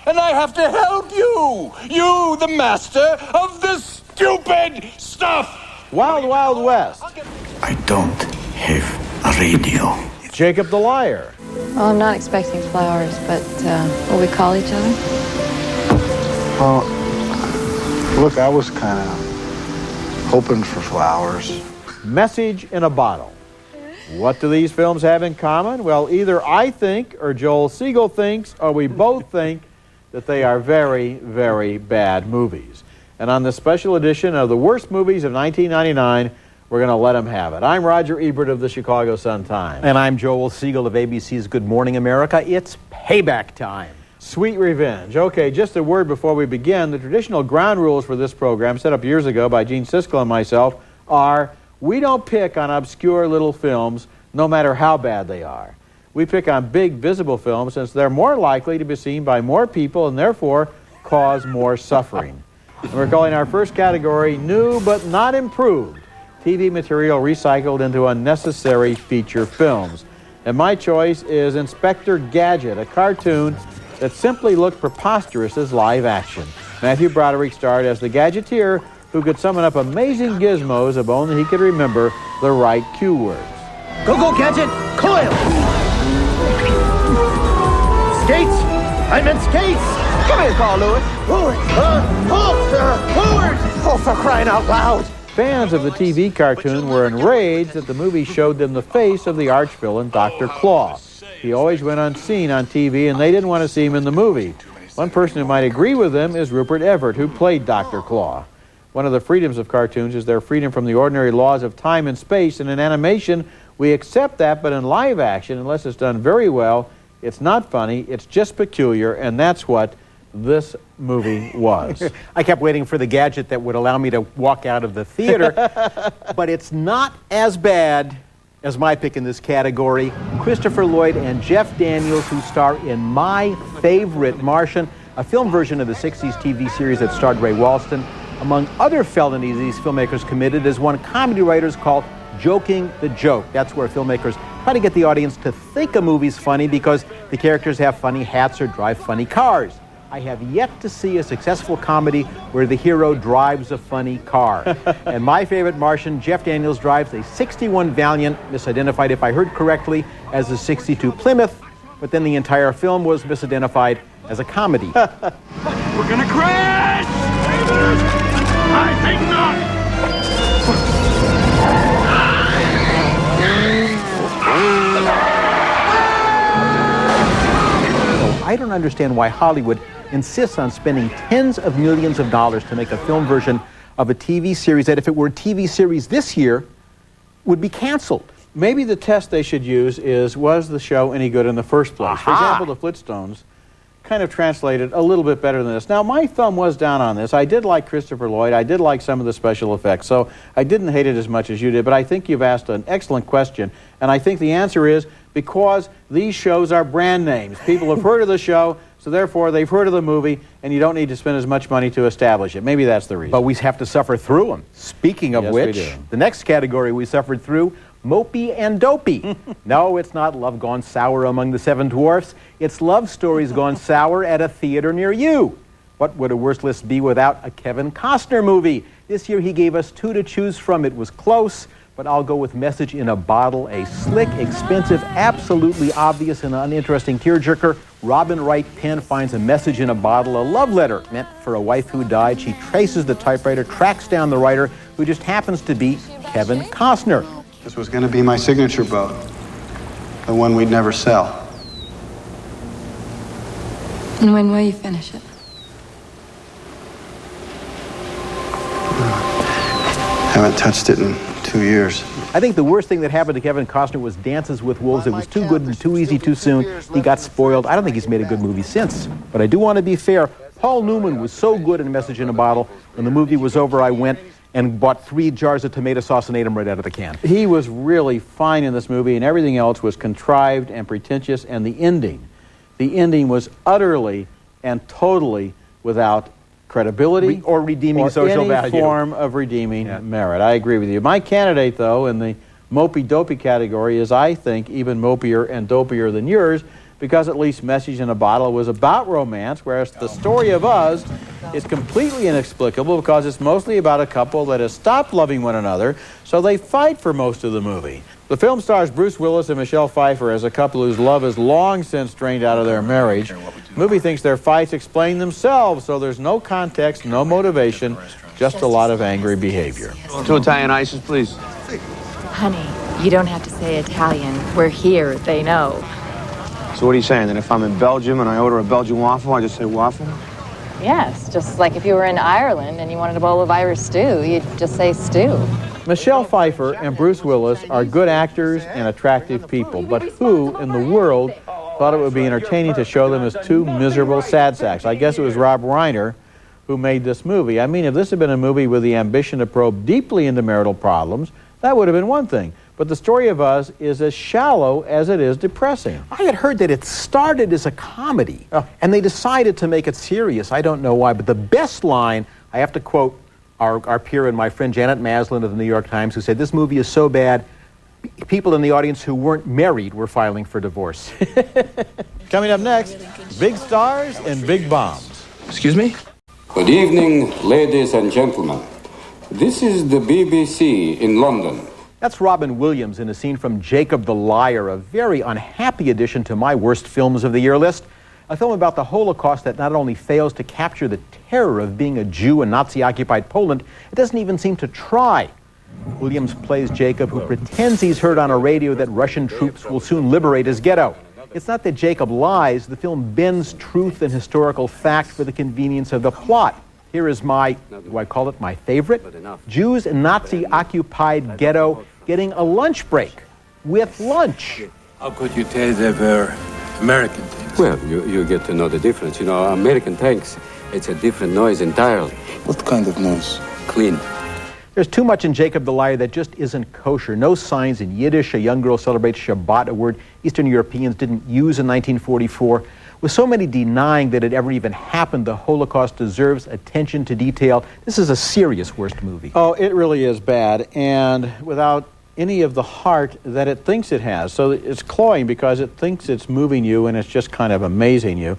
and I have to help you. You, the master of this stupid stuff. Wild Wild West. I don't have a radio. Jakob the Liar. Well, I'm not expecting flowers, but will we call each other? Look, I was kind of hoping for flowers. Message in a Bottle. What do these films have in common? Well, either I think, or Joel Siegel thinks, or we both think that they are very, very bad movies. And on this special edition of the worst movies of 1999, we're going to let them have it. I'm Roger Ebert of the Chicago Sun-Times. And I'm Joel Siegel of ABC's Good Morning America. It's payback time. Sweet revenge. Okay, just a word before we begin. The traditional ground rules for this program, set up years ago by Gene Siskel and myself, are we don't pick on obscure little films, no matter how bad they are. We pick on big, visible films since they're more likely to be seen by more people and therefore cause more suffering. And we're calling our first category New But Not Improved, TV material recycled into unnecessary feature films. And my choice is Inspector Gadget, a cartoon that simply looked preposterous as live action. Matthew Broderick starred as the Gadgeteer, who could summon up amazing gizmos if only he could remember the right cue words. Go, Gadget! Coil! Skates! I meant skates! Come here, Carl Lewis! Forward! Forward! Oh, for crying out loud! Fans of the TV cartoon were enraged that the movie showed them the face of the arch-villain, Dr. Claw. He always went unseen on TV, and they didn't want to see him in the movie. One person who might agree with them is Rupert Everett, who played Dr. Claw. One of the freedoms of cartoons is their freedom from the ordinary laws of time and space, and in animation, we accept that, but in live action, unless it's done very well, it's not funny, it's just peculiar, and that's what this movie was. I kept waiting for the gadget that would allow me to walk out of the theater, but it's not as bad as my pick in this category. Christopher Lloyd and Jeff Daniels, who star in My Favorite Martian, a film version of the 60s TV series that starred Ray Walston. Among other felonies these filmmakers committed is one comedy writers called joking the joke. That's where filmmakers try to get the audience to think a movie's funny because the characters have funny hats or drive funny cars. I have yet to see a successful comedy where the hero drives a funny car. And My Favorite Martian, Jeff Daniels drives a 61 Valiant, misidentified, if I heard correctly, as a 62 Plymouth, but then the entire film was misidentified as a comedy. We're gonna crash! I think not! I don't understand why Hollywood insists on spending tens of millions of dollars to make a film version of a TV series that, if it were a TV series this year, would be canceled. Maybe the test they should use is, was the show any good in the first place? For example, the Flintstones kind of translated a little bit better than this. Now, my thumb was down on this. I did like Christopher Lloyd. I did like some of the special effects, so I didn't hate it as much as you did, but I think you've asked an excellent question, and I think the answer is because these shows are brand names. People have heard of the show, so therefore they've heard of the movie, and you don't need to spend as much money to establish it. Maybe that's the reason. But we have to suffer through them. Speaking of Yes, which, we do. the next category we suffered through, Mopey and Dopey. No, it's not Love Gone Sour Among the Seven Dwarfs. It's Love Stories Gone Sour at a theater near you. What would a worse list be without a Kevin Costner movie? This year he gave us two to choose from. It was close, but I'll go with Message in a Bottle, a slick, expensive, absolutely obvious and uninteresting tearjerker. Robin Wright Penn finds a message in a bottle, a love letter meant for a wife who died. She traces the typewriter, tracks down the writer, who just happens to be Kevin Costner. This was going to be my signature boat, the one we'd never sell. And when will you finish it? Haven't touched it in 2 years. I think the worst thing that happened to Kevin Costner was Dances with Wolves. It was too good and too easy too soon. He got spoiled. I don't think he's made a good movie since. But I do want to be fair. Paul Newman was so good in Message in a Bottle. When the movie was over, I went and bought 3 jars of tomato sauce and ate them right out of the can. He was really fine in this movie, and everything else was contrived and pretentious, and the ending was utterly and totally without credibility or redeeming social any value. Form of redeeming merit. I agree with you. My candidate, though, in the mopey-dopey category is, I think, even mopier and dopier than yours. because at least Message in a Bottle was about romance, whereas The Story of Us is completely inexplicable because it's mostly about a couple that has stopped loving one another, so they fight for most of the movie. The film stars Bruce Willis and Michelle Pfeiffer as a couple whose love is long since drained out of their marriage. The movie thinks their fights explain themselves, so there's no context, no motivation, just a lot of angry behavior. 2 Italian ices, please. Honey, you don't have to say Italian. We're here, they know. So what are you saying, that if I'm in Belgium and I order a Belgian waffle, I just say waffle? Yes, just like if you were in Ireland and you wanted a bowl of Irish stew, you'd just say stew. Michelle Pfeiffer and Bruce Willis are good actors and attractive people, but who in the world thought it would be entertaining to show them as two miserable sad sacks? I guess it was Rob Reiner who made this movie. I mean, if this had been a movie with the ambition to probe deeply into marital problems, that would have been one thing. But The Story of Us is as shallow as it is depressing. I had heard that it started as a comedy, and they decided to make it serious. I don't know why, but the best line, I have to quote our peer and my friend Janet Maslin of the New York Times, who said, "This movie is so bad, people in the audience who weren't married were filing for divorce." Coming up next, big stars and big bombs. Excuse me? Good evening, ladies and gentlemen. This is the BBC in London. That's Robin Williams in a scene from Jakob the Liar, a very unhappy addition to my worst films of the year list. A film about the Holocaust that not only fails to capture the terror of being a Jew in Nazi-occupied Poland, it doesn't even seem to try. Williams plays Jacob, who pretends he's heard on a radio that Russian troops will soon liberate his ghetto. It's not that Jacob lies. The film bends truth and historical fact for the convenience of the plot. Here is my, do I call it my favorite? Jews in Nazi-occupied ghetto getting a lunch break with lunch. How could you tell they were American tanks? Well, you get to know the difference. You know, American tanks, it's a different noise entirely. What kind of noise? Clean. There's too much in Jacob the Liar that just isn't kosher. No signs in Yiddish. A young girl celebrates Shabbat, a word Eastern Europeans didn't use in 1944. With so many denying that it ever even happened, the Holocaust deserves attention to detail. This is a serious worst movie. Oh, it really is bad, and without any of the heart that it thinks it has. So it's cloying because it thinks it's moving you and it's just kind of amazing you.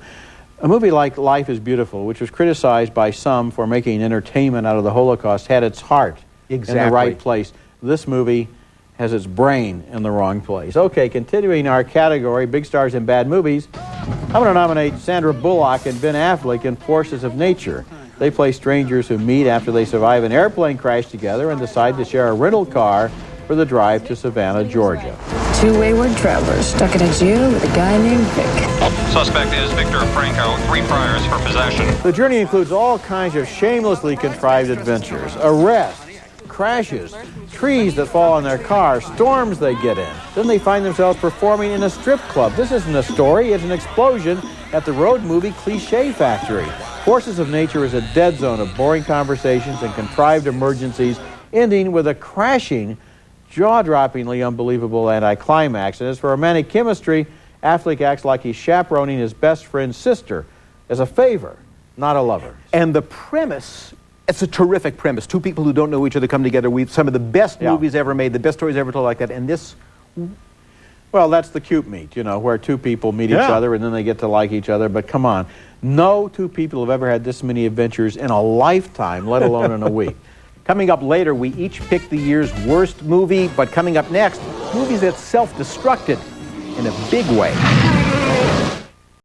A movie like Life is Beautiful, which was criticized by some for making entertainment out of the Holocaust, had its heart in the right place. This movie has its brain in the wrong place. Okay, continuing our category, big stars in bad movies, I'm going to nominate Sandra Bullock and Ben Affleck in Forces of Nature. They play strangers who meet after they survive an airplane crash together and decide to share a rental car for the drive to Savannah, Georgia. Two wayward travelers stuck in a jail with a guy named Vic. Suspect is Victor Franco, 3 priors for possession. The journey includes all kinds of shamelessly contrived adventures, arrests, crashes, trees that fall on their car, storms they get in. Then they find themselves performing in a strip club. This isn't a story, it's an explosion at the road movie cliche factory. Forces of Nature is a dead zone of boring conversations and contrived emergencies, ending with a crashing, jaw-droppingly unbelievable anticlimax. And as for romantic chemistry, Affleck acts like he's chaperoning his best friend's sister as a favor, not a lover. And the premise, it's a terrific premise. Two people who don't know each other come together. Some of the best movies ever made, the best stories ever told like that. And this... Well, that's the cute meet, you know, where two people meet each other and then they get to like each other. But come on, no two people have ever had this many adventures in a lifetime, let alone in a week. Coming up later, we each pick the year's worst movie. But coming up next, movies that self-destructed in a big way.